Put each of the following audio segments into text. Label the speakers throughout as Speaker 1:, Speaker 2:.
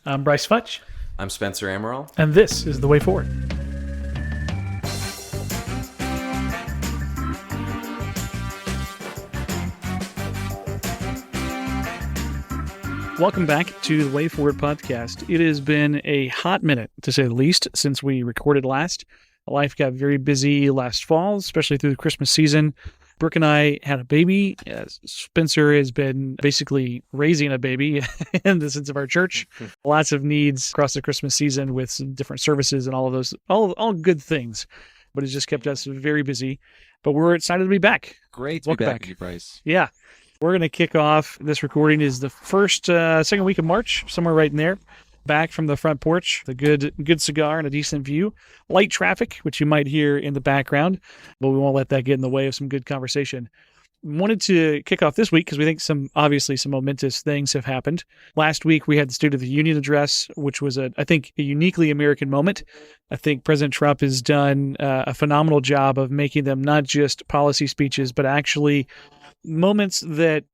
Speaker 1: I'm Brice Futch,
Speaker 2: I'm Spencer Amaral.
Speaker 1: and this is The Way Forward. Welcome back to The Way Forward podcast. It has been a hot minute, to say the least, since we recorded last. Life got very busy last fall, especially through the Christmas season. Brooke and I had a baby. Spencer has been basically raising a baby in the sense of our church. Lots of needs across the Christmas season with some different services and all of those, all good things. But it's just kept us very busy. But we're excited to be back.
Speaker 2: Great to
Speaker 1: Welcome
Speaker 2: be back
Speaker 1: back.
Speaker 2: with you, Brice.
Speaker 1: Yeah. We're going to kick off. This recording is the second week of March, somewhere right in there. Back from the front porch, the good cigar and a decent view. Light traffic, which you might hear in the background, but we won't let that get in the way of some good conversation. Wanted to kick off this week because we think some momentous things have happened. Last week, we had the State of the Union address, which was, I think, a uniquely American moment. I think President Trump has done a phenomenal job of making them not just policy speeches, but actually moments that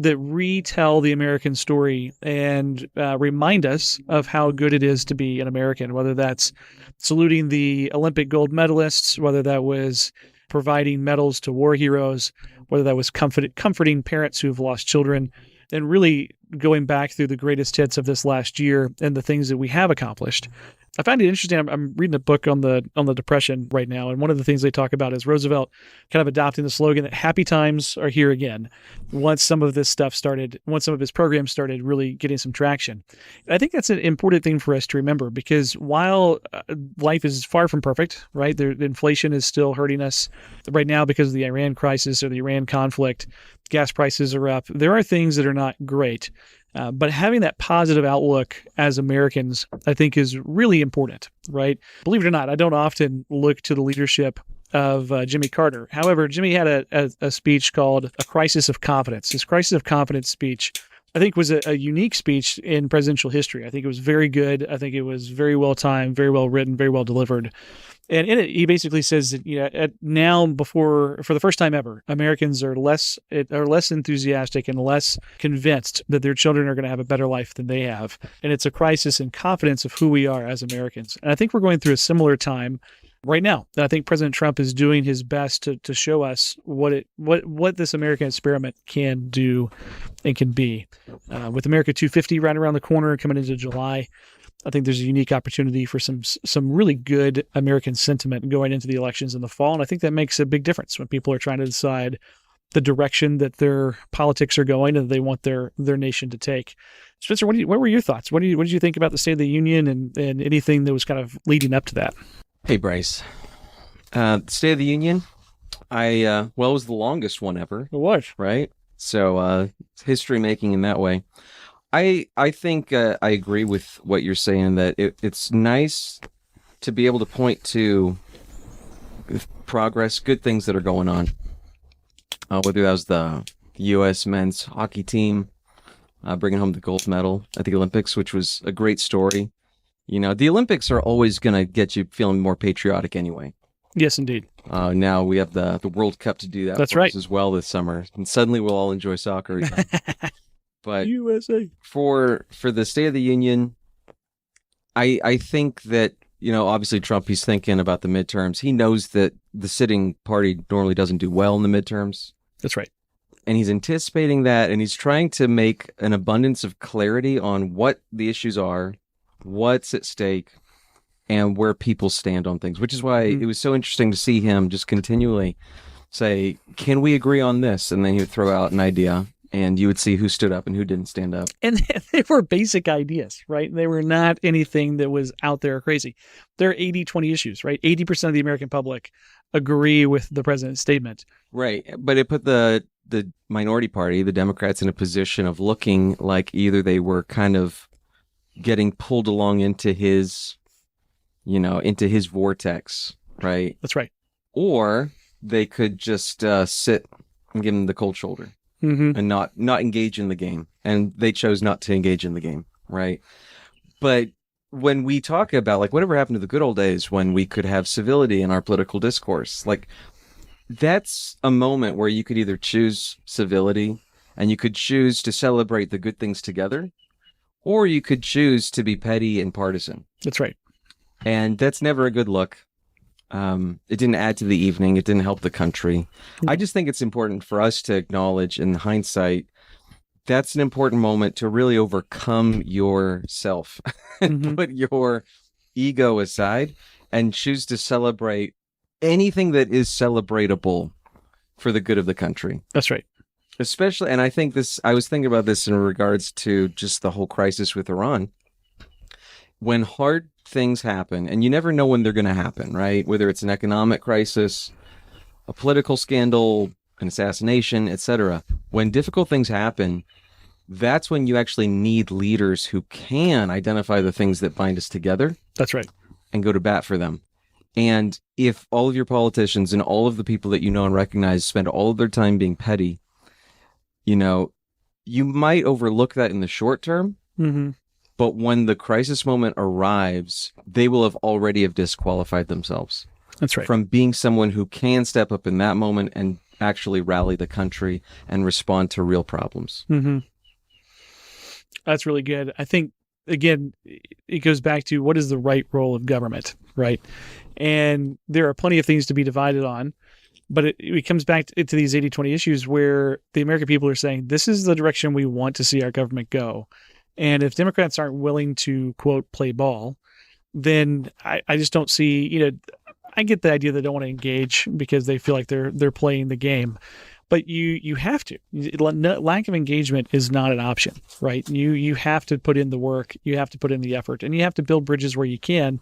Speaker 1: retell the American story and remind us of how good it is to be an American, whether that's saluting the Olympic gold medalists, whether that was providing medals to war heroes, whether that was comforting parents who've lost children, and really going back through the greatest hits of this last year and the things that we have accomplished. I find it interesting. I'm reading a book on the Depression right now, and one of the things they talk about is Roosevelt kind of adopting the slogan that happy times are here again. Once some of his programs started really getting some traction. And I think that's an important thing for us to remember because while life is far from perfect, right? The inflation is still hurting us right now because of the Iran crisis or the Iran conflict. Gas prices are up. There are things that are not great. But having that positive outlook as Americans, I think, is really important, right? Believe it or not, I don't often look to the leadership of Jimmy Carter. However, Jimmy had a speech called A Crisis of Confidence. His Crisis of Confidence speech, I think, was a unique speech in presidential history. I think it was very good. I think it was very well timed, very well written, very well delivered. And in it, he basically says that for the first time ever, Americans are less enthusiastic and less convinced that their children are going to have a better life than they have. And it's a crisis in confidence of who we are as Americans. And I think we're going through a similar time right now. I think President Trump is doing his best to show us what this American experiment can do and can be. With America 250 right around the corner coming into July, I think there's a unique opportunity for some really good American sentiment going into the elections in the fall. And I think that makes a big difference when people are trying to decide the direction that their politics are going and they want their nation to take. Spencer, what were your thoughts? What did you think about the State of the Union and anything that was kind of leading up to that?
Speaker 2: Hey, Brice. State of the Union, it was the longest one ever.
Speaker 1: It was.
Speaker 2: Right? So it's history making in that way. I think I agree with what you're saying, that it's nice to be able to point to progress, good things that are going on. Whether that was the U.S. men's hockey team bringing home the gold medal at the Olympics, which was a great story. You know, the Olympics are always going to get you feeling more patriotic anyway.
Speaker 1: Yes, indeed.
Speaker 2: Now we have the World Cup to do that.
Speaker 1: That's
Speaker 2: for
Speaker 1: right.
Speaker 2: us as well this summer, and suddenly we'll all enjoy soccer again. But
Speaker 1: USA.
Speaker 2: For the State of the Union, I think that, obviously Trump, he's thinking about the midterms. He knows that the sitting party normally doesn't do well in the midterms.
Speaker 1: That's right.
Speaker 2: And he's anticipating that, and he's trying to make an abundance of clarity on what the issues are, what's at stake, and where people stand on things, which is why it was so interesting to see him just continually say, can we agree on this? And then he would throw out an idea, and you would see who stood up and who didn't stand up.
Speaker 1: And they were basic ideas, right? They were not anything that was out there crazy. They're 80-20 issues, right? 80% of the American public agree with the president's statement.
Speaker 2: Right. But it put the minority party, the Democrats, in a position of looking like either they were kind of getting pulled along into his vortex, right?
Speaker 1: That's right.
Speaker 2: Or they could just sit and give him the cold shoulder. And not engage in the game. And they chose not to engage in the game, right? But when we talk about, like, whatever happened to the good old days when we could have civility in our political discourse, like, that's a moment where you could either choose civility and you could choose to celebrate the good things together, or you could choose to be petty and partisan.
Speaker 1: That's right.
Speaker 2: And that's never a good look. It didn't add to the evening. It didn't help the country. I just think it's important for us to acknowledge in hindsight, that's an important moment to really overcome yourself and put your ego aside and choose to celebrate anything that is celebratable for the good of the country.
Speaker 1: That's right.
Speaker 2: Especially, and I think I was thinking about this in regards to just the whole crisis with Iran. When hard things happen, and you never know when they're going to happen, right? Whether it's an economic crisis, a political scandal, an assassination, etc. When difficult things happen, that's when you actually need leaders who can identify the things that bind us together.
Speaker 1: That's right.
Speaker 2: And go to bat for them. And if all of your politicians and all of the people that you know and recognize spend all of their time being petty, you might overlook that in the short term. But when the crisis moment arrives, they will have already disqualified themselves.
Speaker 1: That's right.
Speaker 2: From being someone who can step up in that moment and actually rally the country and respond to real problems.
Speaker 1: That's really good. I think, again, it goes back to what is the right role of government, right? And there are plenty of things to be divided on, but it comes back to these 80-20 issues where the American people are saying, this is the direction we want to see our government go. And if Democrats aren't willing to, quote, play ball, then I just don't see, I get the idea they don't want to engage because they feel like they're playing the game. But you have to. Lack of engagement is not an option, right? You have to put in the work, you have to put in the effort, and you have to build bridges where you can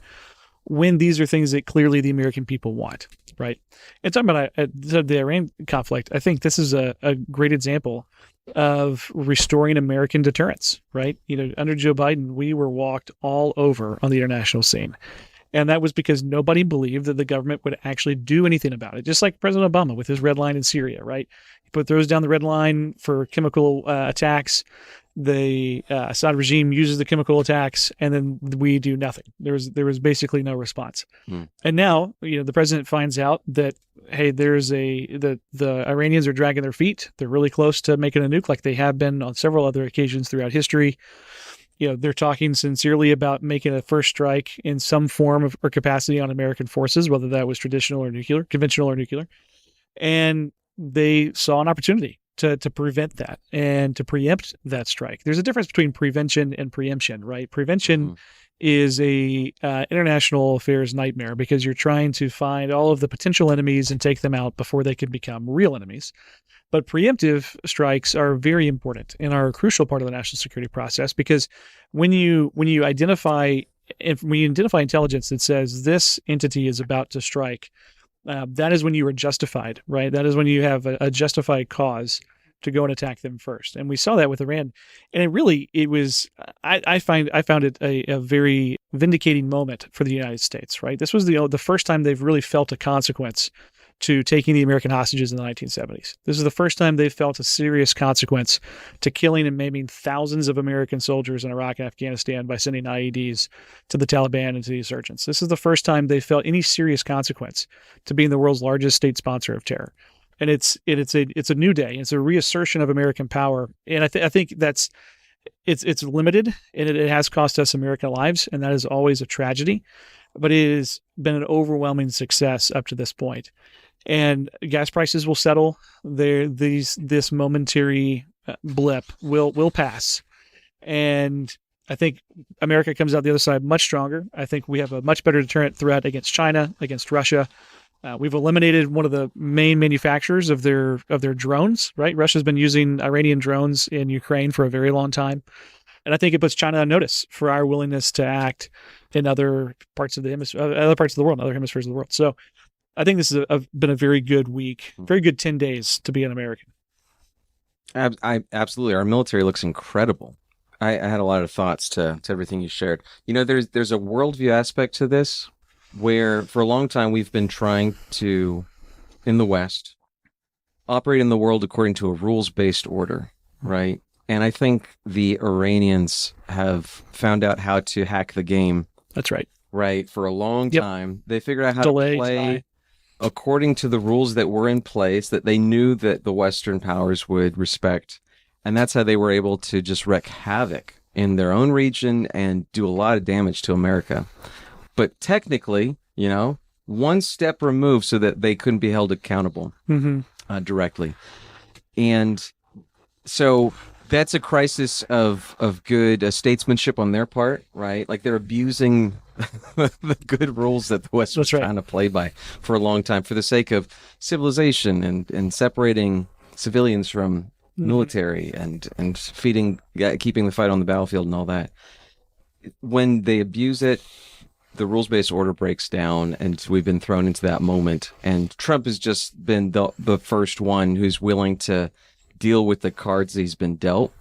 Speaker 1: when these are things that clearly the American people want, right? And talking about the Iran conflict, I think this is a great example of restoring American deterrence, right? Under Joe Biden, we were walked all over on the international scene. And that was because nobody believed that the government would actually do anything about it. Just like President Obama with his red line in Syria, right? He throws down the red line for chemical attacks. The Assad regime uses the chemical attacks, and then we do nothing. There was basically no response. And now, the president finds out that, hey, the Iranians are dragging their feet. They're really close to making a nuke, like they have been on several other occasions throughout history. They're talking sincerely about making a first strike in some form or capacity on American forces, whether that was traditional or nuclear, conventional or nuclear. And they saw an opportunity to prevent that and to preempt that strike. There's a difference between prevention and preemption, right? Prevention is a international affairs nightmare because you're trying to find all of the potential enemies and take them out before they can become real enemies. But preemptive strikes are very important and are a crucial part of the national security process because when you identify intelligence that says this entity is about to strike, that is when you are justified, right? That is when you have a justified cause to go and attack them first. And we saw that with Iran. And I found it a very vindicating moment for the United States, right? This was the first time they've really felt a consequence to taking the American hostages in the 1970s. This is the first time they've felt a serious consequence to killing and maiming thousands of American soldiers in Iraq and Afghanistan by sending IEDs to the Taliban and to the insurgents. This is the first time they felt any serious consequence to being the world's largest state sponsor of terror. And it's a new day. It's a reassertion of American power. And I think that's it's limited, and it has cost us American lives, and that is always a tragedy. But it has been an overwhelming success up to this point. And gas prices will settle. This momentary blip will pass. And I think America comes out the other side much stronger. I think we have a much better deterrent threat against China, against Russia. We've eliminated one of the main manufacturers of their drones, right? Russia's been using Iranian drones in Ukraine for a very long time. And I think it puts China on notice for our willingness to act in other parts of the world, other hemispheres of the world. So I think this has been a very good week, very good 10 days to be an American.
Speaker 2: Absolutely. Our military looks incredible. I had a lot of thoughts to everything you shared. There's a worldview aspect to this where for a long time we've been trying to, in the West, operate in the world according to a rules-based order, right? And I think the Iranians have found out how to hack the game.
Speaker 1: That's right.
Speaker 2: Right. For a long time. They figured out how to play according to the rules that were in place that they knew that the Western powers would respect. And that's how they were able to just wreak havoc in their own region and do a lot of damage to America. But technically, one step removed so that they couldn't be held accountable directly. And so that's a crisis of good statesmanship on their part, right? Like they're abusing the good rules that the West was trying to play by for a long time for the sake of civilization and separating civilians from military and keeping the fight on the battlefield and all that. When they abuse it, the rules-based order breaks down, and we've been thrown into that moment. And Trump has just been the first one who's willing to deal with the cards he's been dealt,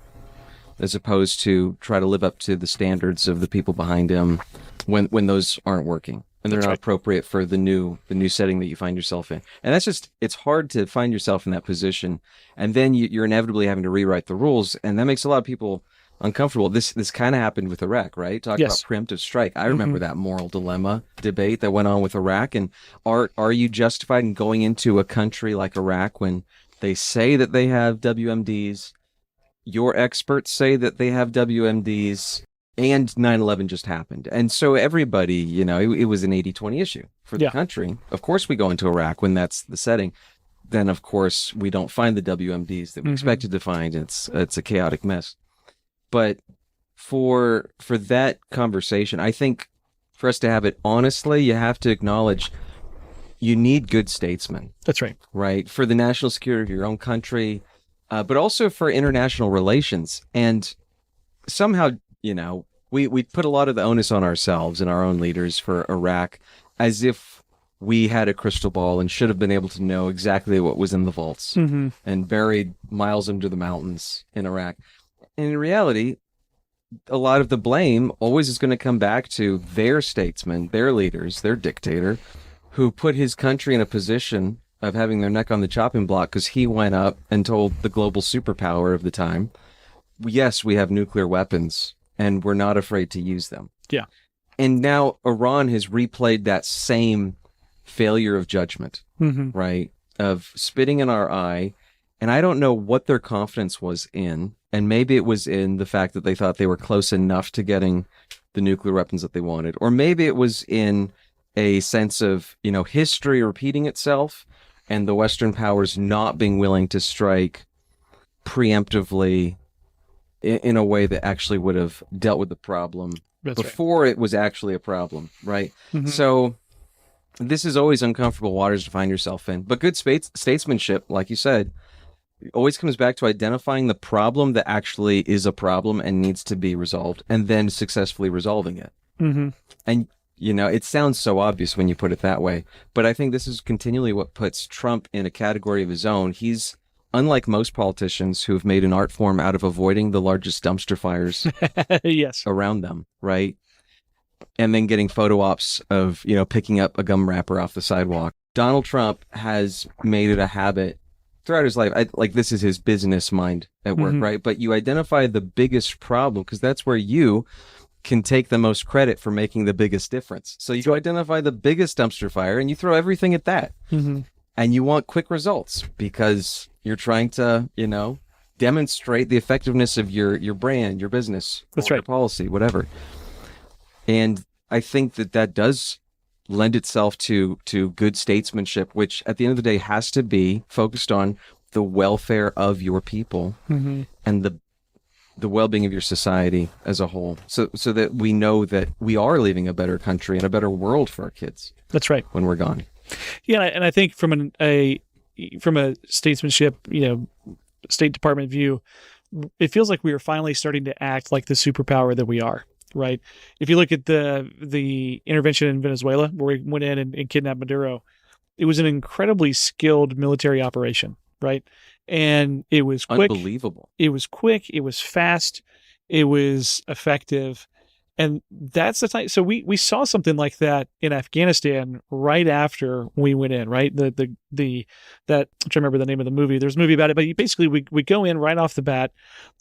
Speaker 2: as opposed to try to live up to the standards of the people behind him when those aren't working and they're not appropriate for the new setting that you find yourself in. And it's hard to find yourself in that position, and then you're inevitably having to rewrite the rules, and that makes a lot of people uncomfortable. This kind of happened with Iraq, right? Talk about preemptive strike. I remember that moral dilemma debate that went on with Iraq. And are you justified in going into a country like Iraq when they say that they have WMDs, your experts say that they have WMDs, and 9/11 just happened? And so everybody, it was an 80-20 issue for the country. Of course we go into Iraq when that's the setting. Then, of course, we don't find the WMDs that we expected to find. It's a chaotic mess. But for that conversation, I think for us to have it honestly, you have to acknowledge you need good statesmen.
Speaker 1: That's right.
Speaker 2: Right? For the national security of your own country, but also for international relations. And somehow, we put a lot of the onus on ourselves and our own leaders for Iraq as if we had a crystal ball and should have been able to know exactly what was in the vaults and buried miles under the mountains in Iraq. And in reality, a lot of the blame always is going to come back to their statesmen, their leaders, their dictator, who put his country in a position of having their neck on the chopping block because he went up and told the global superpower of the time, yes, we have nuclear weapons and we're not afraid to use them.
Speaker 1: Yeah.
Speaker 2: And now Iran has replayed that same failure of judgment, right? Of spitting in our eye. And I don't know what their confidence was in. And maybe it was in the fact that they thought they were close enough to getting the nuclear weapons that they wanted. Or maybe it was in a sense of, history repeating itself and the Western powers not being willing to strike preemptively in a way that actually would have dealt with the problem before it was actually a problem, right? So this is always uncomfortable waters to find yourself in. But good statesmanship, like you said, always comes back to identifying the problem that actually is a problem and needs to be resolved, and then successfully resolving it. And, it sounds so obvious when you put it that way, but I think this is continually what puts Trump in a category of his own. He's unlike most politicians who have made an art form out of avoiding the largest dumpster fires around them, right? And then getting photo ops of, picking up a gum wrapper off the sidewalk. Donald Trump has made it a habit throughout his life. This is his business mind at work, right? But you identify the biggest problem because that's where you can take the most credit for making the biggest difference. So you identify the biggest dumpster fire and you throw everything at that. And you want quick results because you're trying to, demonstrate the effectiveness of your brand, your business, your policy, whatever. And I think that does lend itself to good statesmanship, which at the end of the day has to be focused on the welfare of your people and the well-being of your society as a whole, so that we know that we are leaving a better country and a better world for our kids.
Speaker 1: That's right.
Speaker 2: When we're gone.
Speaker 1: Yeah, and I think from a statesmanship, State Department view, it feels like we are finally starting to act like the superpower that we are. Right. If you look at the intervention in Venezuela, where we went in and kidnapped Maduro, it was an incredibly skilled military operation. Right. And it was quick.
Speaker 2: Unbelievable.
Speaker 1: It was quick. It was fast. It was effective. And that's the time. So we saw something like that in Afghanistan right after we went in, right? That I'm trying to remember the name of the movie. There's a movie about it, but basically we go in right off the bat.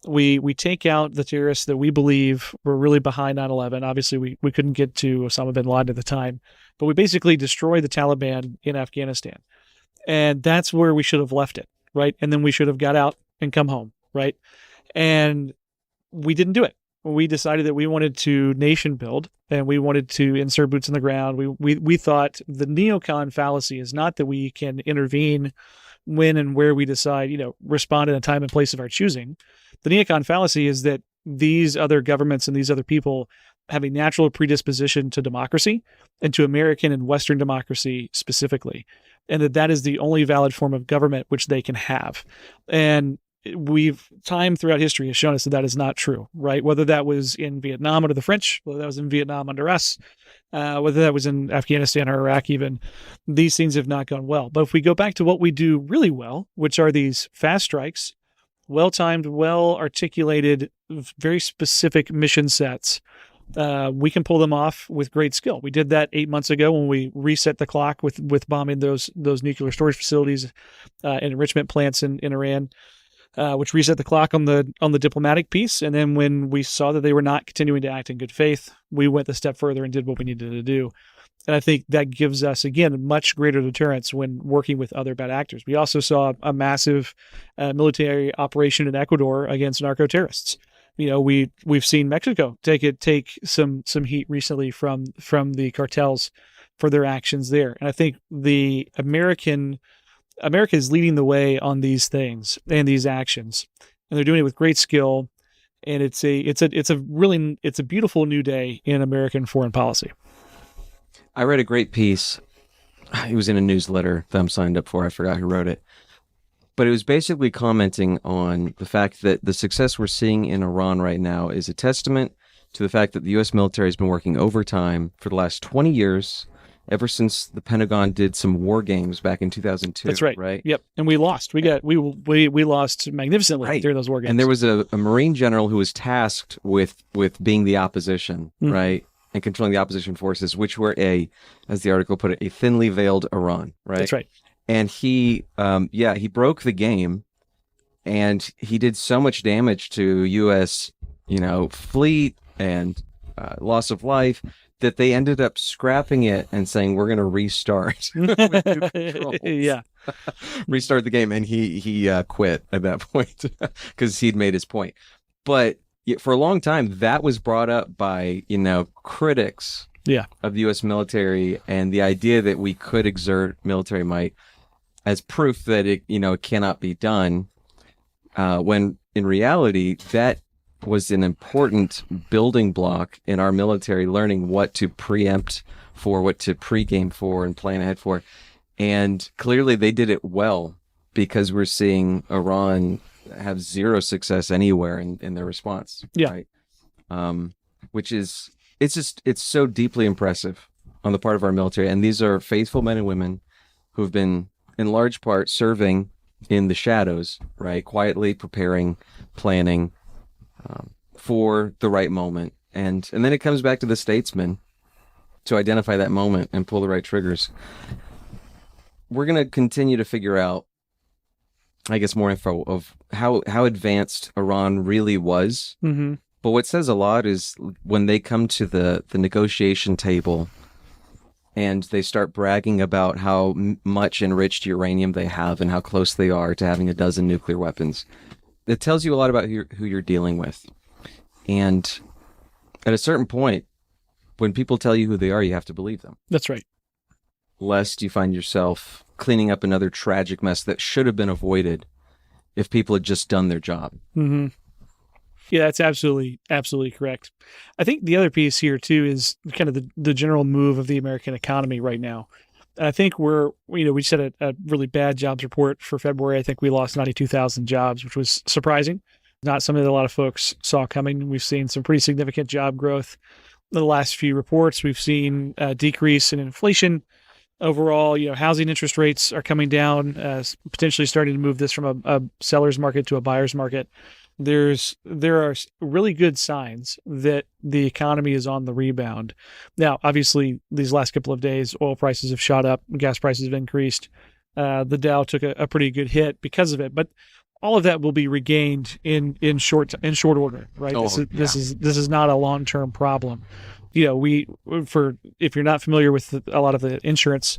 Speaker 1: We take out the terrorists that we believe were really behind 9/11. Obviously we couldn't get to Osama bin Laden at the time, but we basically destroy the Taliban in Afghanistan. And that's where we should have left it, right? And then we should have got out and come home, right? And we didn't do it. we decided that we wanted to nation build and we wanted to insert boots in the ground. We thought the neocon fallacy is not that we can intervene when and where we decide, respond in a time and place of our choosing. The neocon fallacy is that these other governments and these other people have a natural predisposition to democracy and to American and Western democracy specifically, and that is the only valid form of government which they can have. And time throughout history has shown us that is not true, right? Whether that was in Vietnam under the French, whether that was in Vietnam under us, whether that was in Afghanistan or Iraq even, these things have not gone well. But if we go back to what we do really well, which are these fast strikes, well-timed, well-articulated, very specific mission sets, we can pull them off with great skill. We did that 8 months ago when we reset the clock with bombing those nuclear storage facilities and enrichment plants in Iran, which reset the clock on the diplomatic piece. And then when we saw that they were not continuing to act in good faith, we went a step further and did what we needed to do. And I think that gives us, again, much greater deterrence when working with other bad actors. We also saw a massive military operation in Ecuador against narco-terrorists. We've seen Mexico take some heat recently from the cartels for their actions there. And I think America is leading the way on these things and these actions, and they're doing it with great skill. And it's a beautiful new day in American foreign policy.
Speaker 2: I read a great piece. It was in a newsletter that I'm signed up for. I forgot who wrote it. But it was basically commenting on the fact that the success we're seeing in Iran right now is a testament to the fact that the U.S. military has been working overtime for the last 20 years, ever since the Pentagon did some war games back in 2002.
Speaker 1: That's right.
Speaker 2: Right.
Speaker 1: Yep. And we lost. We lost magnificently during those war games.
Speaker 2: And there was a Marine general who was tasked with being the opposition, right? And controlling the opposition forces, which were as the article put it, a thinly veiled Iran, right?
Speaker 1: That's right.
Speaker 2: And he broke the game, and he did so much damage to U.S., fleet and loss of life that they ended up scrapping it and saying, we're going to restart with new controls.
Speaker 1: Yeah.
Speaker 2: Restart the game. And he quit at that point because he'd made his point. But for a long time, that was brought up by, critics of the U.S. military, and the idea that we could exert military might as proof that it cannot be done, when in reality, that was an important building block in our military learning what to preempt for, what to pregame for, and plan ahead for. And clearly they did it well, because we're seeing Iran have zero success anywhere in their response.
Speaker 1: Yeah.
Speaker 2: Right? Which is, it's so deeply impressive on the part of our military. And these are faithful men and women who have been, in large part, serving in the shadows, right? Quietly preparing, planning for the right moment. And then it comes back to the statesman to identify that moment and pull the right triggers. We're going to continue to figure out, I guess, more info of how advanced Iran really was.
Speaker 1: Mm-hmm.
Speaker 2: But what says a lot is when they come to the negotiation table and they start bragging about how much enriched uranium they have and how close they are to having a dozen nuclear weapons. It tells you a lot about who you're dealing with. And at a certain point, when people tell you who they are, you have to believe them.
Speaker 1: That's right.
Speaker 2: Lest you find yourself cleaning up another tragic mess that should have been avoided if people had just done their job.
Speaker 1: Mm-hmm. Yeah, that's absolutely correct. I think the other piece here too is kind of the general move of the American economy right now. And I think we just had a really bad jobs report for February. I think we lost 92,000 jobs, which was surprising. Not something that a lot of folks saw coming. We've seen some pretty significant job growth in the last few reports. We've seen a decrease in inflation. Overall, housing interest rates are coming down, potentially starting to move this from a seller's market to a buyer's market. There are really good signs that the economy is on the rebound. Now, obviously, these last couple of days, oil prices have shot up, gas prices have increased. The Dow took a pretty good hit because of it, but all of that will be regained in short order, right? This is not a long-term problem. If you're not familiar with a lot of the insurance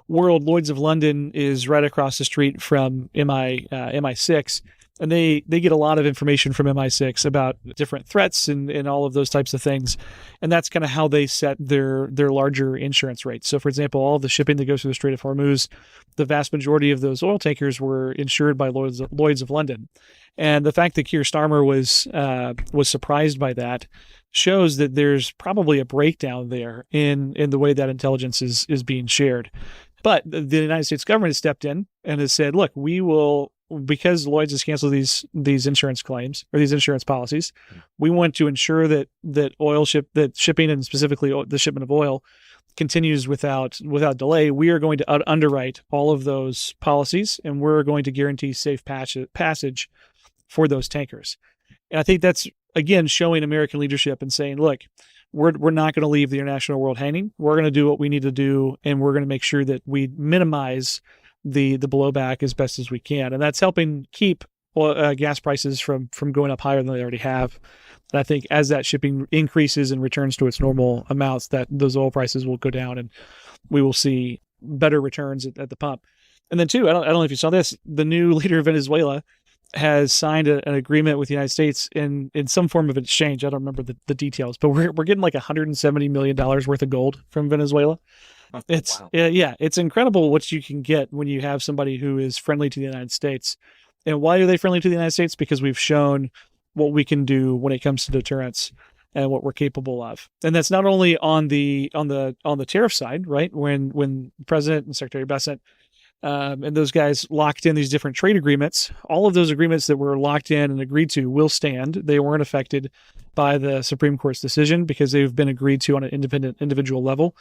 Speaker 1: world, Lloyd's of London is right across the street from MI6. And they get a lot of information from MI6 about different threats and all of those types of things. And that's kind of how they set their larger insurance rates. So, for example, all of the shipping that goes through the Strait of Hormuz, the vast majority of those oil tankers were insured by Lloyd's of London. And the fact that Keir Starmer was surprised by that shows that there's probably a breakdown there in the way that intelligence is being shared. But the United States government has stepped in and has said, look, we will, because Lloyd's has canceled these insurance claims or these insurance policies, we want to ensure that shipping and specifically the shipment of oil continues without delay. We are going to underwrite all of those policies, and we're going to guarantee safe passage for those tankers. And I think that's, again, showing American leadership and saying, look, we're not going to leave the international world hanging. We're going to do what we need to do, and we're going to make sure that we minimize the blowback as best as we can. And that's helping keep gas prices from going up higher than they already have. And I think as that shipping increases and returns to its normal amounts, that those oil prices will go down, and we will see better returns at the pump. And then, too, I don't know if you saw this, the new leader of Venezuela has signed an agreement with the United States in some form of exchange. I don't remember the details, but we're getting like $170 million worth of gold from Venezuela. It's
Speaker 2: Wow.
Speaker 1: yeah, it's incredible what you can get when you have somebody who is friendly to the United States. And why are they friendly to the United States? Because we've shown what we can do when it comes to deterrence and what we're capable of. And that's not only on the tariff side, right? When the President and Secretary Bessent and those guys locked in these different trade agreements, all of those agreements that were locked in and agreed to will stand. They weren't affected by the Supreme Court's decision because they've been agreed to on an individual level.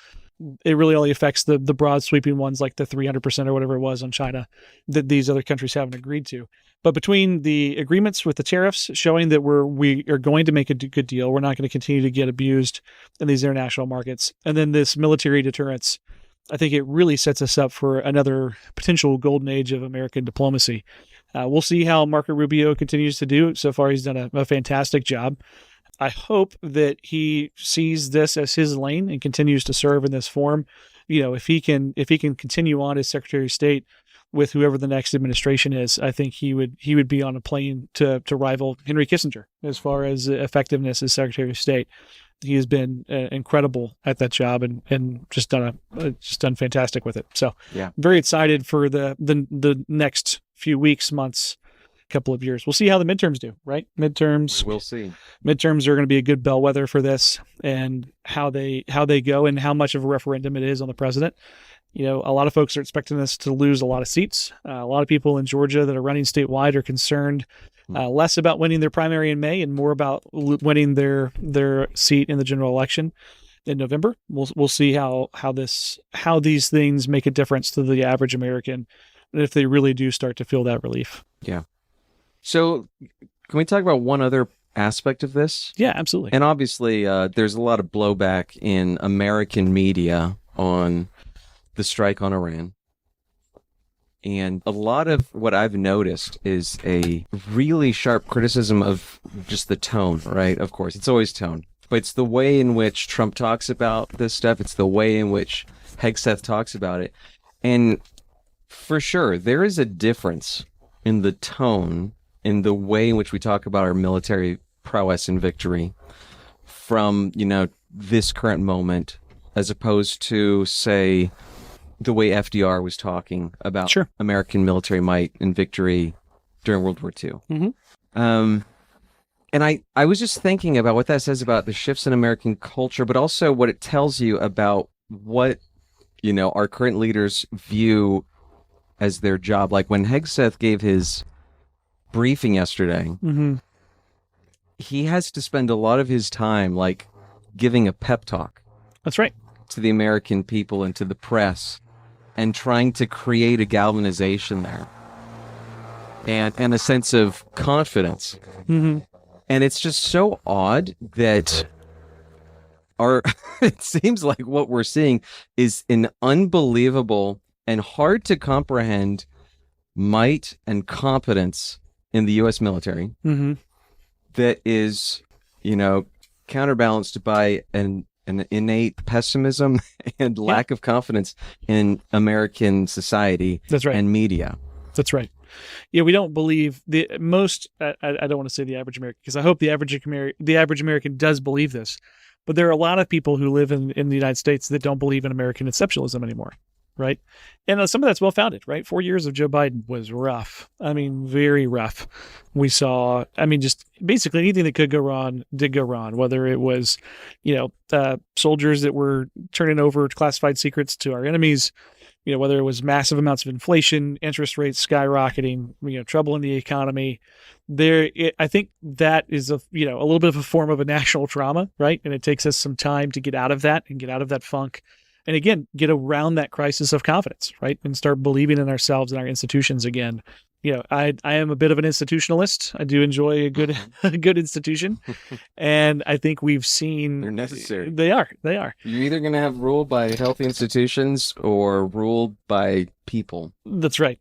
Speaker 1: It really only affects the broad sweeping ones like the 300% or whatever it was on China that these other countries haven't agreed to. But between the agreements with the tariffs showing that we are going to make a good deal, we're not going to continue to get abused in these international markets, and then this military deterrence, I think it really sets us up for another potential golden age of American diplomacy. We'll see how Marco Rubio continues to do. So far, he's done a fantastic job. I hope that he sees this as his lane and continues to serve in this form. You know, if he can continue on as Secretary of State with whoever the next administration is, I think he would be on a plane to rival Henry Kissinger as far as effectiveness as Secretary of State. He has been incredible at that job and just done fantastic with it. So
Speaker 2: Yeah.
Speaker 1: very excited for the next few weeks, months, couple of years. We'll see how the midterms do, right?
Speaker 2: We'll see.
Speaker 1: Midterms are going to be a good bellwether for this and how they go and how much of a referendum it is on the president. You know, a lot of folks are expecting us to lose a lot of seats. A lot of people in Georgia that are running statewide are concerned less about winning their primary in May and more about winning their seat in the general election in November. We'll see how these things make a difference to the average American, and if they really do start to feel that relief.
Speaker 2: Yeah. So can we talk about one other aspect of this?
Speaker 1: Yeah, absolutely.
Speaker 2: And obviously, there's a lot of blowback in American media on the strike on Iran. And a lot of what I've noticed is a really sharp criticism of just the tone, right? Of course, it's always tone. But it's the way in which Trump talks about this stuff. It's the way in which Hegseth talks about it. And for sure, there is a difference in the tone, in the way in which we talk about our military prowess and victory from, this current moment, as opposed to, say, the way FDR was talking about
Speaker 1: Sure.
Speaker 2: American military might and victory during World War II.
Speaker 1: Mm-hmm.
Speaker 2: And I was just thinking about what that says about the shifts in American culture, but also what it tells you about what, our current leaders view as their job. Like when Hegseth gave his briefing yesterday,
Speaker 1: Mm-hmm.
Speaker 2: he has to spend a lot of his time like giving a pep talk
Speaker 1: That's right.
Speaker 2: to the American people and to the press and trying to create a galvanization there and a sense of confidence.
Speaker 1: Mm-hmm.
Speaker 2: And it's just so odd that it seems like what we're seeing is an unbelievable and hard to comprehend might and competence in the U.S. military
Speaker 1: Mm-hmm.
Speaker 2: that is, counterbalanced by an innate pessimism and lack of confidence in American society
Speaker 1: That's right.
Speaker 2: and media.
Speaker 1: That's right. Yeah, we don't believe the most. I don't want to say the average American, because I hope the average American does believe this. But there are a lot of people who live in the United States that don't believe in American exceptionalism anymore, right? And some of that's well founded, right? 4 years of Joe Biden was rough. I mean, very rough. We saw, I mean, just basically anything that could go wrong did go wrong. Whether it was, soldiers that were turning over classified secrets to our enemies. Whether it was massive amounts of inflation, interest rates skyrocketing, trouble in the economy, I think that is a little bit of a form of a national trauma, right? And it takes us some time to get out of that and get out of that funk. And again, get around that crisis of confidence, right? And start believing in ourselves and our institutions again. I am a bit of an institutionalist. I do enjoy a good institution. And I think we've seen
Speaker 2: they're necessary.
Speaker 1: They are.
Speaker 2: You're either going to have rule by healthy institutions or rule by people.
Speaker 1: That's right.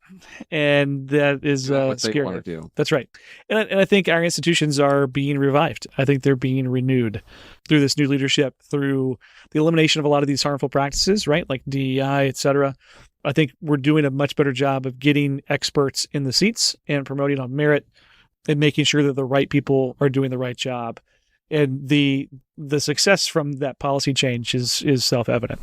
Speaker 1: And that is
Speaker 2: what
Speaker 1: scary.
Speaker 2: They want to do.
Speaker 1: That's right. And I think our institutions are being revived. I think they're being renewed through this new leadership, through the elimination of a lot of these harmful practices, right? Like DEI, et cetera. I think we're doing a much better job of getting experts in the seats and promoting on merit and making sure that the right people are doing the right job. And the success from that policy change is self-evident.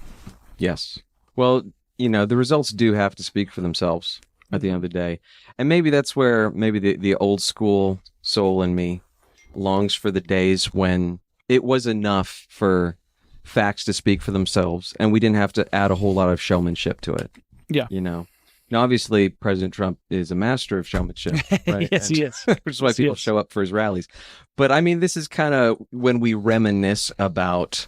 Speaker 2: Yes. Well, the results do have to speak for themselves at the end of the day. And maybe that's where the old school soul in me longs for the days when it was enough for facts to speak for themselves and we didn't have to add a whole lot of showmanship to it.
Speaker 1: Yeah.
Speaker 2: Now, obviously, President Trump is a master of showmanship, right?
Speaker 1: Yes, he is.
Speaker 2: Which is why people show up for his rallies. But I mean, this is kind of when we reminisce about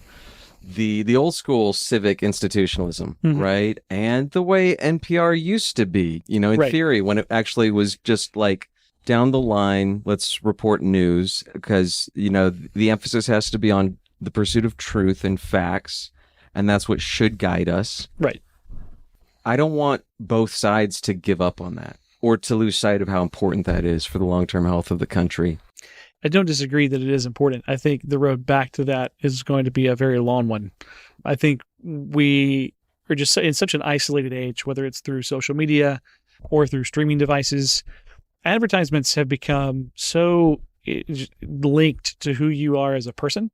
Speaker 2: the old school civic institutionalism, right? And the way NPR used to be, in theory, when it actually was just like down the line, let's report news, because, the emphasis has to be on the pursuit of truth and facts, and that's what should guide us.
Speaker 1: Right.
Speaker 2: I don't want both sides to give up on that or to lose sight of how important that is for the long-term health of the country.
Speaker 1: I don't disagree that it is important. I think the road back to that is going to be a very long one. I think we are just in such an isolated age, whether it's through social media or through streaming devices. Advertisements have become so linked to who you are as a person.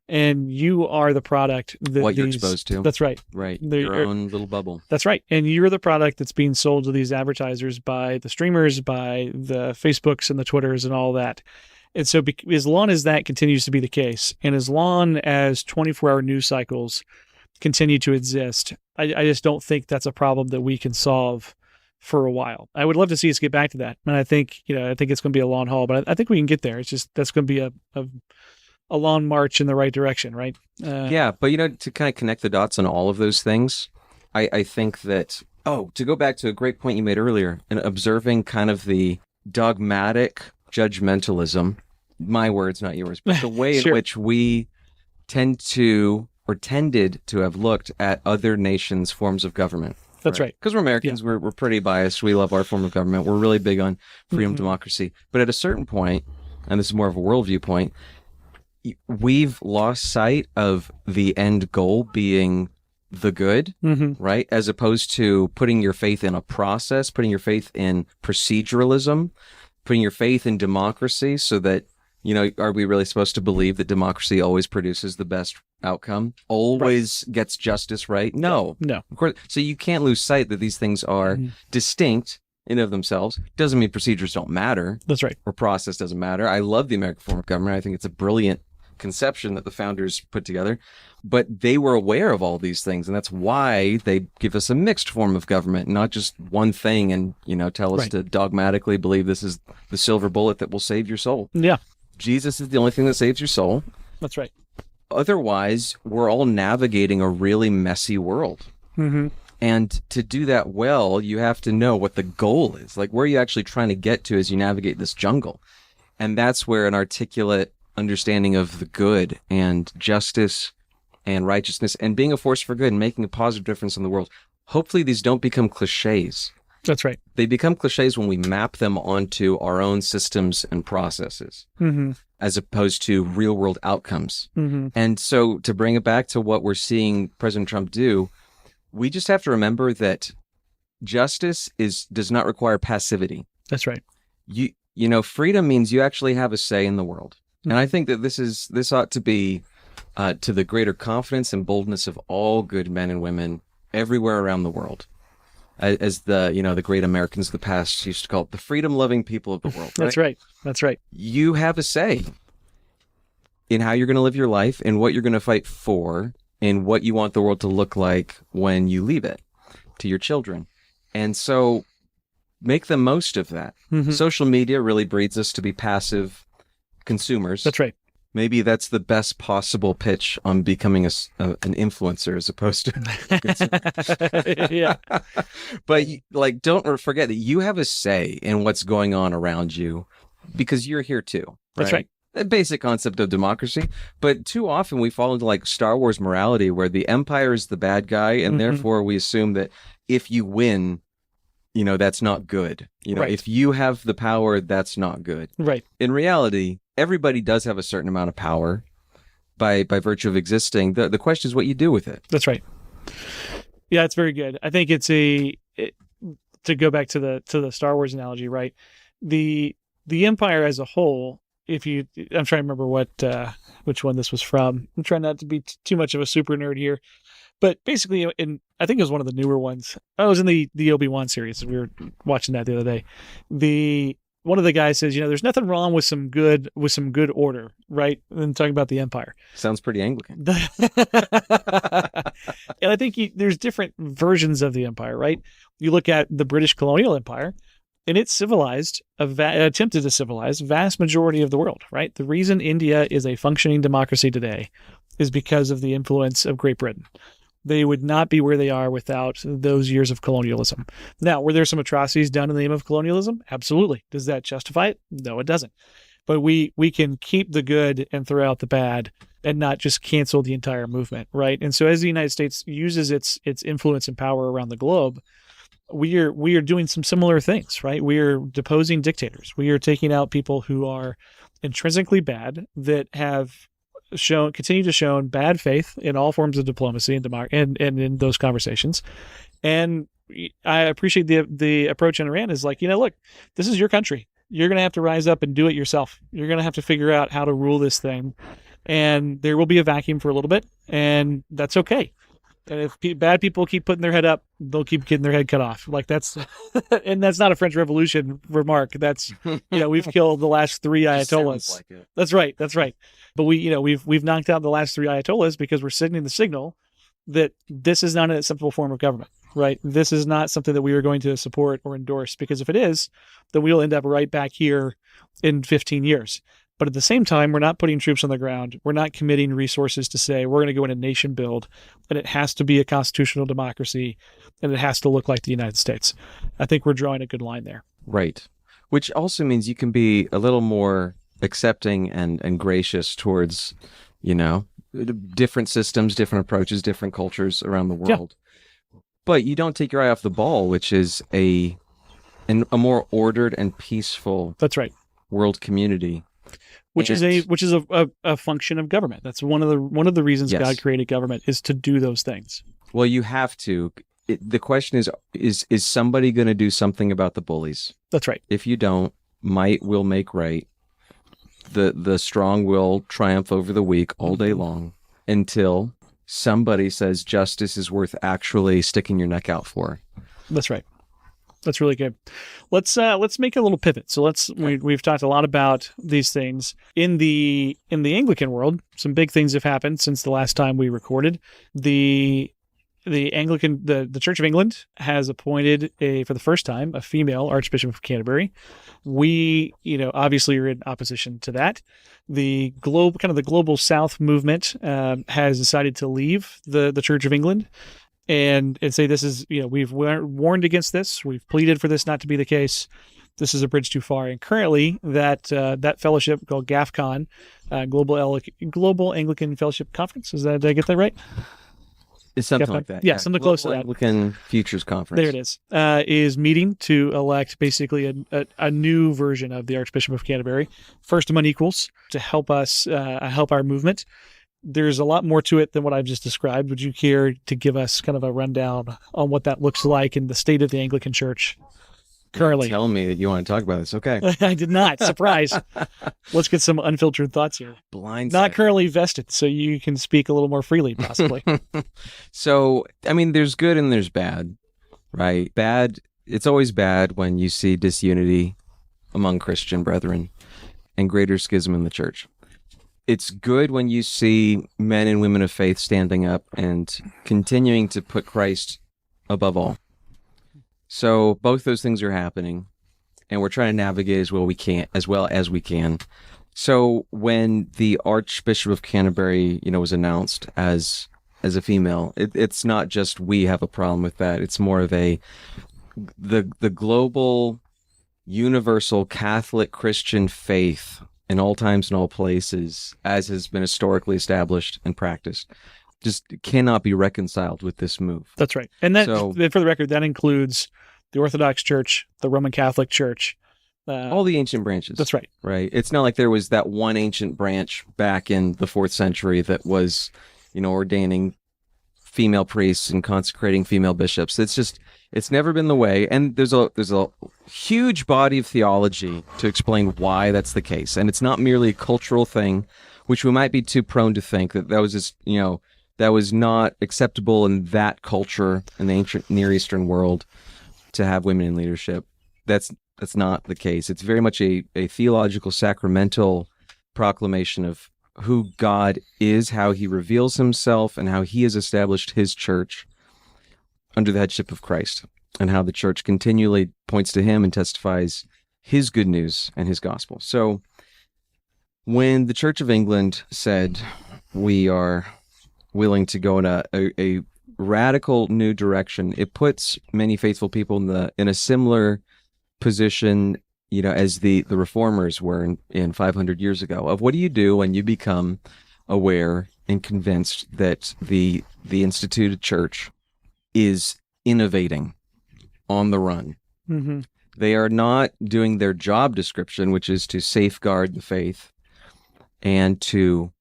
Speaker 1: And you are the product that
Speaker 2: what you're exposed to.
Speaker 1: That's right.
Speaker 2: Right. Your own little bubble.
Speaker 1: That's right. And you're the product that's being sold to these advertisers by the streamers, by the Facebooks and the Twitters and all that. And so as long as that continues to be the case, and as long as 24-hour news cycles continue to exist, I just don't think that's a problem that we can solve for a while. I would love to see us get back to that. And I think it's going to be a long haul, but I think we can get there. It's just that's going to be a long march in the right direction, right?
Speaker 2: Yeah, but to kind of connect the dots on all of those things, I think that, to go back to a great point you made earlier, and observing kind of the dogmatic judgmentalism, my words, not yours, but the way
Speaker 1: Sure.
Speaker 2: in which we tended to have looked at other nations' forms of government.
Speaker 1: That's right.
Speaker 2: Because we're Americans, we're pretty biased. We love our form of government. We're really big on freedom, democracy. But at a certain point, and this is more of a worldview point, we've lost sight of the end goal being the good, right? As opposed to putting your faith in a process, putting your faith in proceduralism, putting your faith in democracy so that, are we really supposed to believe that democracy always produces the best outcome? Always gets justice right? No. Of course. So you can't lose sight that these things are distinct in of themselves. Doesn't mean procedures don't matter.
Speaker 1: That's right.
Speaker 2: Or process doesn't matter. I love the American form of government. I think it's a brilliant conception that the founders put together, but they were aware of all these things, and that's why they give us a mixed form of government, not just one thing, and tell us to dogmatically believe this is the silver bullet that will save your soul.
Speaker 1: Yeah,
Speaker 2: Jesus is the only thing that saves your soul.
Speaker 1: that's right.
Speaker 2: Otherwise, we're all navigating a really messy world. And to do that well, you have to know what the goal is, like where are you actually trying to get to as you navigate this jungle. And that's where an articulate understanding of the good and justice and righteousness and being a force for good and making a positive difference in the world. Hopefully these don't become cliches.
Speaker 1: That's right.
Speaker 2: They become cliches when we map them onto our own systems and processes, as opposed to real world outcomes. And so to bring it back to what we're seeing President Trump do, we just have to remember that justice does not require passivity.
Speaker 1: That's right.
Speaker 2: Freedom means you actually have a say in the world. And I think that this ought to be to the greater confidence and boldness of all good men and women everywhere around the world. As the great Americans of the past used to call it, the freedom-loving people of the world.
Speaker 1: That's right. That's right.
Speaker 2: You have a say in how you're going to live your life and what you're going to fight for and what you want the world to look like when you leave it to your children. And so make the most of that.
Speaker 1: Mm-hmm.
Speaker 2: Social media really breeds us to be passive consumers.
Speaker 1: That's right.
Speaker 2: Maybe that's the best possible pitch on becoming an influencer as opposed to
Speaker 1: yeah.
Speaker 2: But don't forget that you have a say in what's going on around you because you're here too.
Speaker 1: That's right.
Speaker 2: A basic concept of democracy. But too often we fall into like Star Wars morality where the Empire is the bad guy and therefore we assume that if you win, that's not good.
Speaker 1: Right.
Speaker 2: If you have the power, that's not good.
Speaker 1: Right.
Speaker 2: In reality, everybody does have a certain amount of power by virtue of existing. The question is what you do with it.
Speaker 1: That's right. Yeah, it's very good. I think to go back to the Star Wars analogy, right? The Empire as a whole, I'm trying to remember which one this was from. I'm trying not to be too much of a super nerd here. But basically, I think it was one of the newer ones. I was in the Obi-Wan series. We were watching that the other day. One of the guys says, there's nothing wrong with some good order, right? And talking about the Empire.
Speaker 2: Sounds pretty Anglican.
Speaker 1: And I think there's different versions of the Empire, right? You look at the British colonial empire, and it attempted to civilize a vast majority of the world, right? The reason India is a functioning democracy today is because of the influence of Great Britain. They would not be where they are without those years of colonialism. Now, were there some atrocities done in the name of colonialism? Absolutely. Does that justify it? No, it doesn't. But we can keep the good and throw out the bad and not just cancel the entire movement, right? And so as the United States uses its influence and power around the globe, we are doing some similar things, right? We are deposing dictators. We are taking out people who are intrinsically bad that have continue to show bad faith in all forms of diplomacy and in those conversations. And I appreciate the approach in Iran is like, look, this is your country. You're going to have to rise up and do it yourself. You're going to have to figure out how to rule this thing. And there will be a vacuum for a little bit, and that's okay. And if bad people keep putting their head up, they'll keep getting their head cut off. Like that's, and that's not a French Revolution remark. That's, we've killed the last 3 Ayatollahs. Like it. That's right. That's right. But we've knocked out the last 3 Ayatollahs because we're sending the signal that this is not an acceptable form of government, right? This is not something that we are going to support or endorse, because if it is, then we'll end up right back here in 15 years. But at the same time, we're not putting troops on the ground. We're not committing resources to say we're going to go in a nation build, and it has to be a constitutional democracy, and it has to look like the United States. I think we're drawing a good line there.
Speaker 2: Right. Which also means you can be a little more accepting and gracious towards, different systems, different approaches, different cultures around the world. Yeah. But you don't take your eye off the ball, which is a more ordered and peaceful
Speaker 1: That's right.
Speaker 2: world community.
Speaker 1: Which is a function of government. That's one of the reasons God created government, is to do those things.
Speaker 2: Well, you have to. The question is somebody going to do something about the bullies?
Speaker 1: That's right.
Speaker 2: If you don't, might will make right. The strong will triumph over the weak all day long until somebody says justice is worth actually sticking your neck out for.
Speaker 1: That's right. That's really good. Let's make a little pivot. So we've talked a lot about these things in the Anglican world. Some big things have happened since the last time we recorded. The Church of England has appointed for the first time a female Archbishop of Canterbury. We, obviously are in opposition to that. The global South movement has decided to leave the Church of England and say this is, we've warned against this. We've pleaded for this not to be the case. This is a bridge too far. And currently that fellowship called GAFCON, Global Anglican Fellowship Conference. Did I get that right?
Speaker 2: It's something like that.
Speaker 1: Yeah, something close to that.
Speaker 2: Anglican Futures Conference.
Speaker 1: There it is meeting to elect basically a new version of the Archbishop of Canterbury, first among equals, to help us, help our movement. There's a lot more to it than what I've just described. Would you care to give us kind of a rundown on what that looks like in the state of the Anglican Church? currently.
Speaker 2: Tell me that you want to talk about this. Okay.
Speaker 1: I did not. Surprise. Let's get some unfiltered thoughts here.
Speaker 2: Blind.
Speaker 1: Not currently vested, so you can speak a little more freely, possibly.
Speaker 2: So, I mean, there's good and there's bad, right? Bad. It's always bad when you see disunity among Christian brethren and greater schism in the church. It's good when you see men and women of faith standing up and continuing to put Christ above all. So both those things are happening, and we're trying to navigate as well as we can. So when the Archbishop of Canterbury, was announced as a female, it's not just we have a problem with that. It's more of the global, universal Catholic Christian faith in all times and all places, as has been historically established and practiced, just cannot be reconciled with this move.
Speaker 1: That's right. And that, for the record, that includes the Orthodox Church, the Roman Catholic Church.
Speaker 2: All the ancient branches.
Speaker 1: That's right.
Speaker 2: Right. It's not like there was that one ancient branch back in the 4th century that was, ordaining female priests and consecrating female bishops. It's never been the way. And there's a huge body of theology to explain why that's the case. And it's not merely a cultural thing, which we might be too prone to think that was just, that was not acceptable in that culture in the ancient Near Eastern world to have women in leadership. That's not the case. It's very much a theological, sacramental proclamation of who God is, how he reveals himself, and how he has established his church under the headship of Christ, and how the church continually points to him and testifies his good news and his gospel. So when the Church of England said we are willing to go in a radical new direction, it puts many faithful people in a similar position, as the reformers were in 500 years ago, of what do you do when you become aware and convinced that the instituted church is innovating on the run.
Speaker 1: Mm-hmm.
Speaker 2: They are not doing their job description, which is to safeguard the faith and to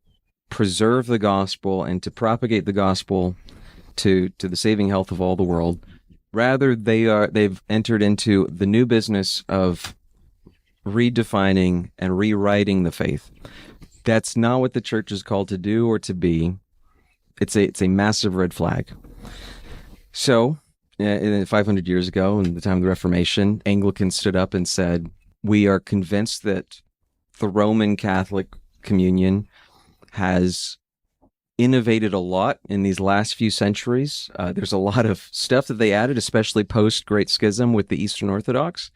Speaker 2: preserve the gospel and to propagate the gospel to the saving health of all the world. Rather, they've entered into the new business of redefining and rewriting the faith. That's not what the church is called to do or to be. It's a massive red flag. So, 500 years ago, in the time of the Reformation, Anglicans stood up and said, we are convinced that the Roman Catholic communion has innovated a lot in these last few centuries. There's a lot of stuff that they added, especially post Great Schism with the Eastern Orthodox.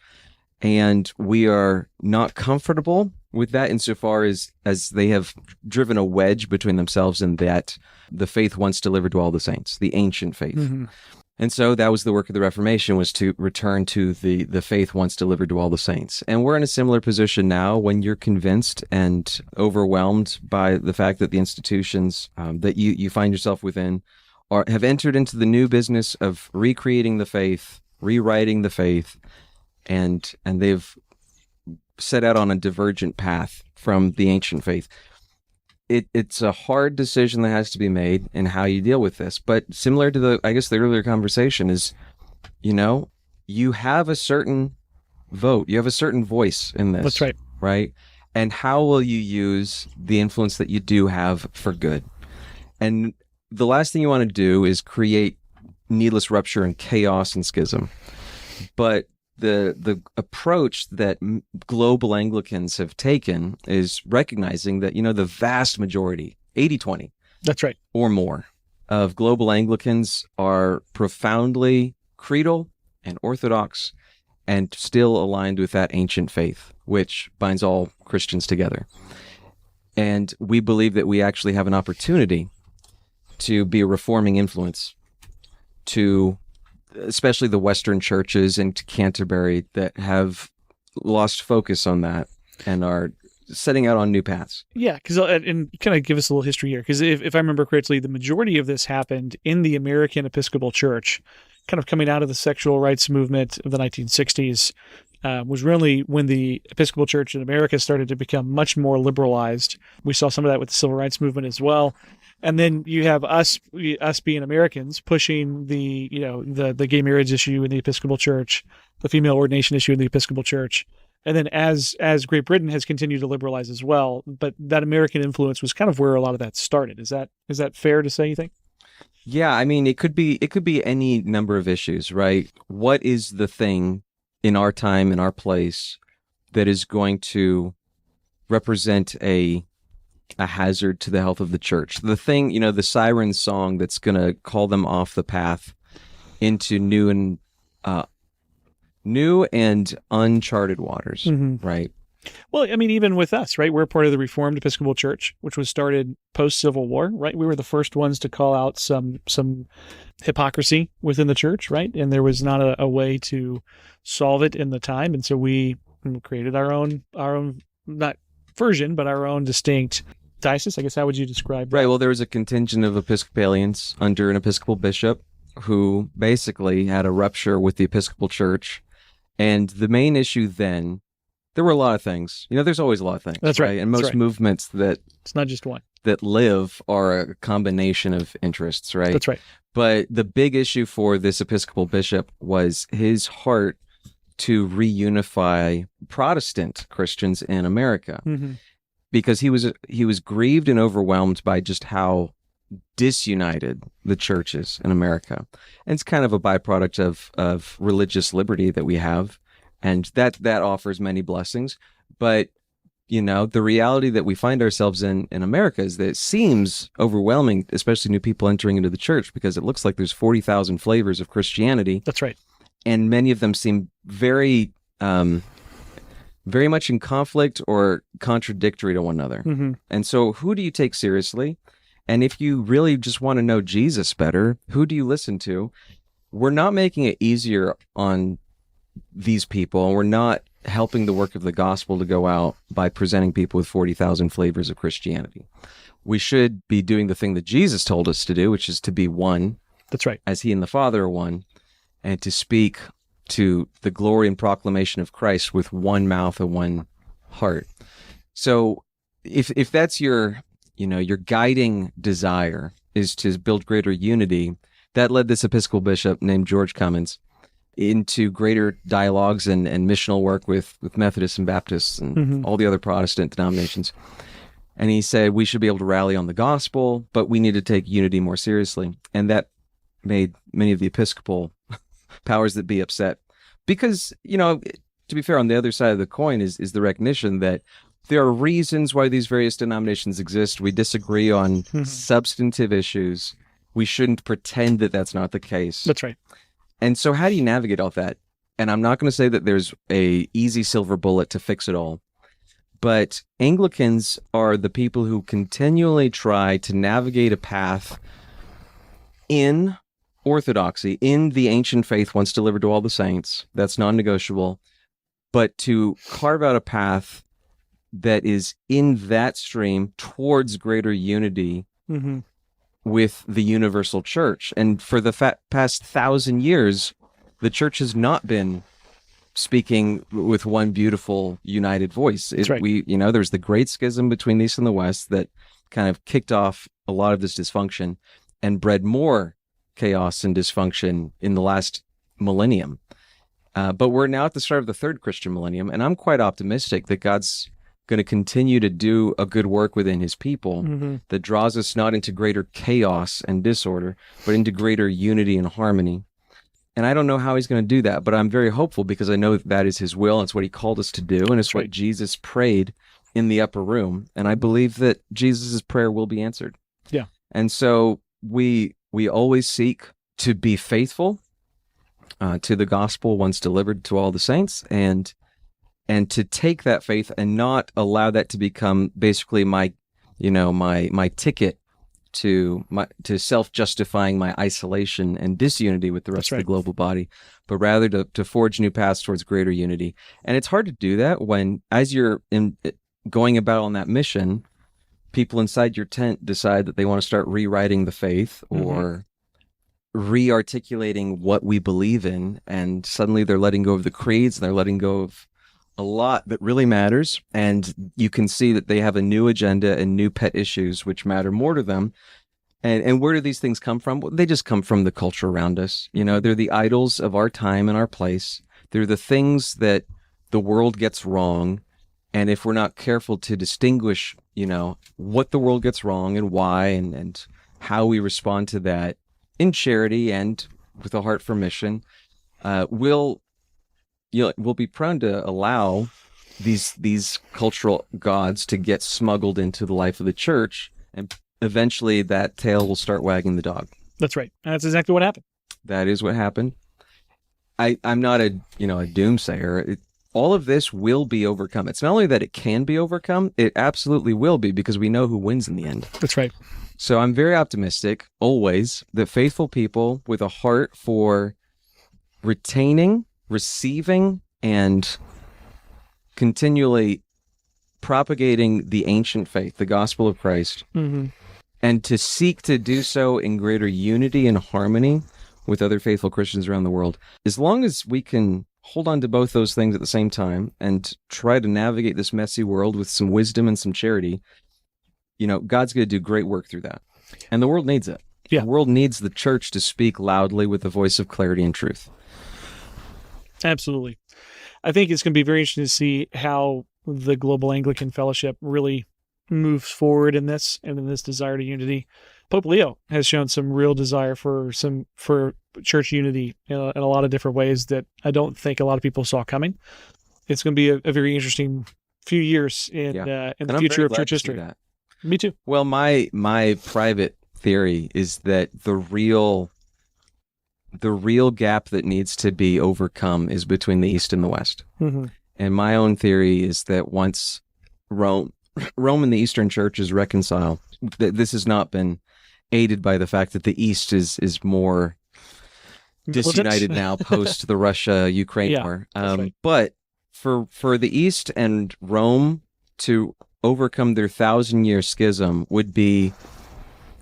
Speaker 2: And we are not comfortable with that insofar as they have driven a wedge between themselves and that the faith once delivered to all the saints, the ancient faith.
Speaker 1: Mm-hmm.
Speaker 2: And so that was the work of the Reformation, was to return to the faith once delivered to all the saints. And we're in a similar position now when you're convinced and overwhelmed by the fact that the institutions that you find yourself within have entered into the new business of recreating the faith, rewriting the faith, and they've set out on a divergent path from the ancient faith. It's a hard decision that has to be made in how you deal with this. But similar to the earlier conversation is, you have a certain vote, you have a certain voice in this.
Speaker 1: That's right.
Speaker 2: Right? And how will you use the influence that you do have for good? And the last thing you want to do is create needless rupture and chaos and schism. But the approach that global Anglicans have taken is recognizing that, the vast majority, 80-20.
Speaker 1: That's right.
Speaker 2: Or more, of global Anglicans are profoundly creedal and orthodox and still aligned with that ancient faith, which binds all Christians together. And we believe that we actually have an opportunity to be a reforming influence to especially the Western churches and to Canterbury that have lost focus on that and are setting out on new paths.
Speaker 1: Yeah, because and kind of give us a little history here, because if I remember correctly, the majority of this happened in the American Episcopal Church, kind of coming out of the sexual rights movement of the 1960s, was really when the Episcopal Church in America started to become much more liberalized. We saw some of that with the civil rights movement as well. And then you have us being Americans pushing the gay marriage issue in the Episcopal Church, the female ordination issue in the Episcopal Church. And then as Great Britain has continued to liberalize as well, but that American influence was kind of where a lot of that started. Is that fair to say, you think?
Speaker 2: Yeah, I mean, it could be any number of issues, right? What is the thing in our time, in our place, that is going to represent a hazard to the health of the church? The thing, the siren song that's going to call them off the path into new and uncharted waters, right?
Speaker 1: Well, I mean, even with us, right? We're part of the Reformed Episcopal Church, which was started post-Civil War, right? We were the first ones to call out some hypocrisy within the church, right? And there was not a way to solve it in the time, and so we created our own not version, but our own distinct diocese. I guess, how would you describe that?
Speaker 2: Right. Well, there was a contingent of Episcopalians under an Episcopal bishop who basically had a rupture with the Episcopal Church, and the main issue then. There were a lot of things. There's always a lot of things.
Speaker 1: That's right.
Speaker 2: And most movements
Speaker 1: it's not just one
Speaker 2: that live are a combination of interests, right?
Speaker 1: That's right.
Speaker 2: But the big issue for this Episcopal bishop was his heart to reunify Protestant Christians in America, because he was grieved and overwhelmed by just how disunited the church is in America. And it's kind of a byproduct of religious liberty that we have. And that offers many blessings. But, the reality that we find ourselves in America is that it seems overwhelming, especially new people entering into the church, because it looks like there's 40,000 flavors of Christianity.
Speaker 1: That's right.
Speaker 2: And many of them seem very, very much in conflict or contradictory to one another. And so who do you take seriously? And if you really just want to know Jesus better, who do you listen to? We're not making it easier on these people, and we're not helping the work of the gospel to go out by presenting people with 40,000 flavors of Christianity. We should be doing the thing that Jesus told us to do, which is to be one.
Speaker 1: That's right.
Speaker 2: As he and the Father are one, and to speak to the glory and proclamation of Christ with one mouth and one heart. So if that's your guiding desire is to build greater unity, that led this Episcopal bishop named George Cummins into greater dialogues and missional work with Methodists and Baptists and all the other Protestant denominations. And he said we should be able to rally on the gospel, but we need to take unity more seriously. And that made many of the Episcopal powers that be upset. Because, to be fair, on the other side of the coin is the recognition that there are reasons why these various denominations exist. We disagree on substantive issues. We shouldn't pretend that that's not the case.
Speaker 1: That's right.
Speaker 2: And so how do you navigate all that? And I'm not going to say that there's a easy silver bullet to fix it all, but Anglicans are the people who continually try to navigate a path in orthodoxy, in the ancient faith once delivered to all the saints. That's non-negotiable. But to carve out a path that is in that stream towards greater unity with the universal church. And for the past 1,000 years, the church has not been speaking with one beautiful united voice.
Speaker 1: That's right.
Speaker 2: There's the great schism between the East and the West that kind of kicked off a lot of this dysfunction and bred more chaos and dysfunction in the last millennium. But we're now at the start of the third Christian millennium, and I'm quite optimistic that God's going to continue to do a good work within his people that draws us not into greater chaos and disorder, but into greater unity and harmony. And I don't know how he's going to do that, but I'm very hopeful because I know that is his will. And it's what he called us to do. And it's what Jesus prayed in the upper room. And I believe that Jesus' prayer will be answered.
Speaker 1: Yeah.
Speaker 2: And so we always seek to be faithful to the gospel once delivered to all the saints, and to take that faith and not allow that to become basically my ticket to self-justifying my isolation and disunity with the rest of the global body, but rather to forge new paths towards greater unity. And it's hard to do that when, as you're going about on that mission, people inside your tent decide that they want to start rewriting the faith or re-articulating what we believe in, and suddenly they're letting go of the creeds and they're letting go of a lot that really matters, and you can see that they have a new agenda and new pet issues which matter more to them, And where do these things come from? Well, they just come from the culture around us. They're the idols of our time and our place. They're the things that the world gets wrong. And if we're not careful to distinguish, what the world gets wrong and why and how we respond to that in charity and with a heart for mission, we'll be prone to allow these cultural gods to get smuggled into the life of the church, and eventually that tail will start wagging the dog.
Speaker 1: That's right. That's exactly what happened.
Speaker 2: That is what happened. I'm not a doomsayer. All of this will be overcome. It's not only that it can be overcome, it absolutely will be, because we know who wins in the end.
Speaker 1: That's right.
Speaker 2: So I'm very optimistic always that faithful people with a heart for retaining, receiving, and continually propagating the ancient faith, the gospel of Christ, and to seek to do so in greater unity and harmony with other faithful Christians around the world. As long as we can hold on to both those things at the same time and try to navigate this messy world with some wisdom and some charity, God's going to do great work through that. And the world needs it.
Speaker 1: Yeah.
Speaker 2: The world needs the church to speak loudly with the voice of clarity and truth.
Speaker 1: Absolutely. I think it's going to be very interesting to see how the Global Anglican Fellowship really moves forward in this and in this desire to unity. Pope Leo has shown some real desire for church unity in a lot of different ways that I don't think a lot of people saw coming. It's going to be a very interesting few years in the future of church history. Me too.
Speaker 2: Well, my private theory is that the real gap that needs to be overcome is between the East and the West.
Speaker 1: Mm-hmm.
Speaker 2: And my own theory is that once Rome and the Eastern churches reconcile, that this has not been aided by the fact that the East is more disunited now post the Russia-Ukraine war.
Speaker 1: Right.
Speaker 2: But for the East and Rome to overcome their 1,000-year schism would be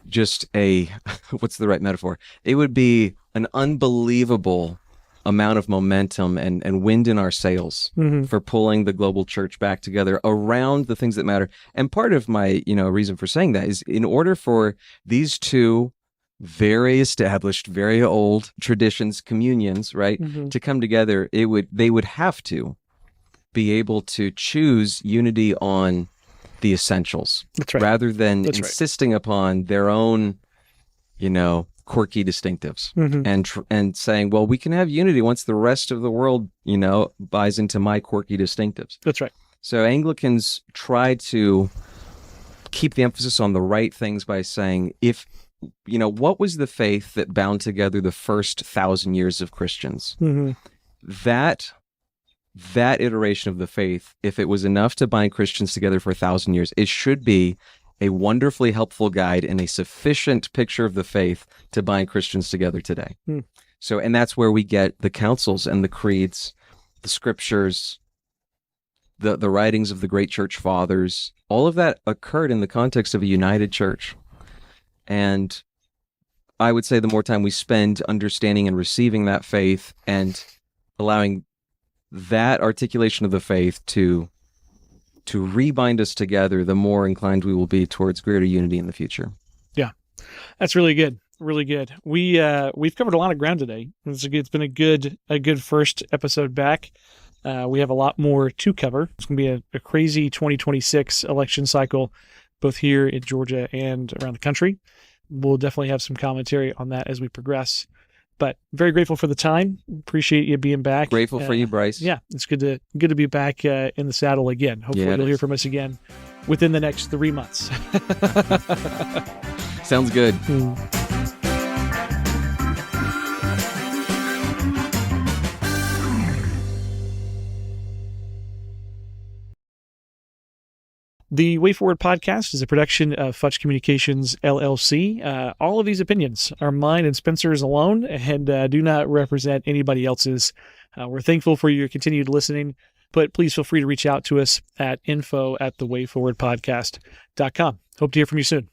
Speaker 2: just what's the right metaphor? It would be an unbelievable amount of momentum and wind in our sails for pulling the global church back together around the things that matter. And part of my, reason for saying that is in order for these two very established, very old traditions, communions, right, to come together, they would have to be able to choose unity on the essentials.
Speaker 1: That's right.
Speaker 2: Rather than insisting upon their own, quirky distinctives and saying, well, we can have unity once the rest of the world, buys into my quirky distinctives.
Speaker 1: That's right.
Speaker 2: So Anglicans try to keep the emphasis on the right things by saying, what was the faith that bound together the first 1,000 years of Christians? That iteration of the faith, if it was enough to bind Christians together for 1,000 years, it should be a wonderfully helpful guide and a sufficient picture of the faith to bind Christians together today. So, and that's where we get the councils and the creeds, the scriptures, the writings of the great church fathers. All of that occurred in the context of a united church. And I would say the more time we spend understanding and receiving that faith and allowing that articulation of the faith to rebind us together, the more inclined we will be towards greater unity in the future. Yeah,
Speaker 1: that's really good. Really good. We've covered a lot of ground today. It's been a good first episode back. We have a lot more to cover. It's going to be a crazy 2026 election cycle, both here in Georgia and around the country. We'll definitely have some commentary on that as we progress. But very grateful for the time. Appreciate you being back.
Speaker 2: Grateful for you, Brice.
Speaker 1: Yeah, it's good to be back in the saddle again. Hopefully you'll hear from us again within the next 3 months.
Speaker 2: Sounds good.
Speaker 1: The Way Forward podcast is a production of Futch Communications, LLC. All of these opinions are mine and Spencer's alone and do not represent anybody else's. We're thankful for your continued listening, but please feel free to reach out to us at info@thewayforwardpodcast.com. Hope to hear from you soon.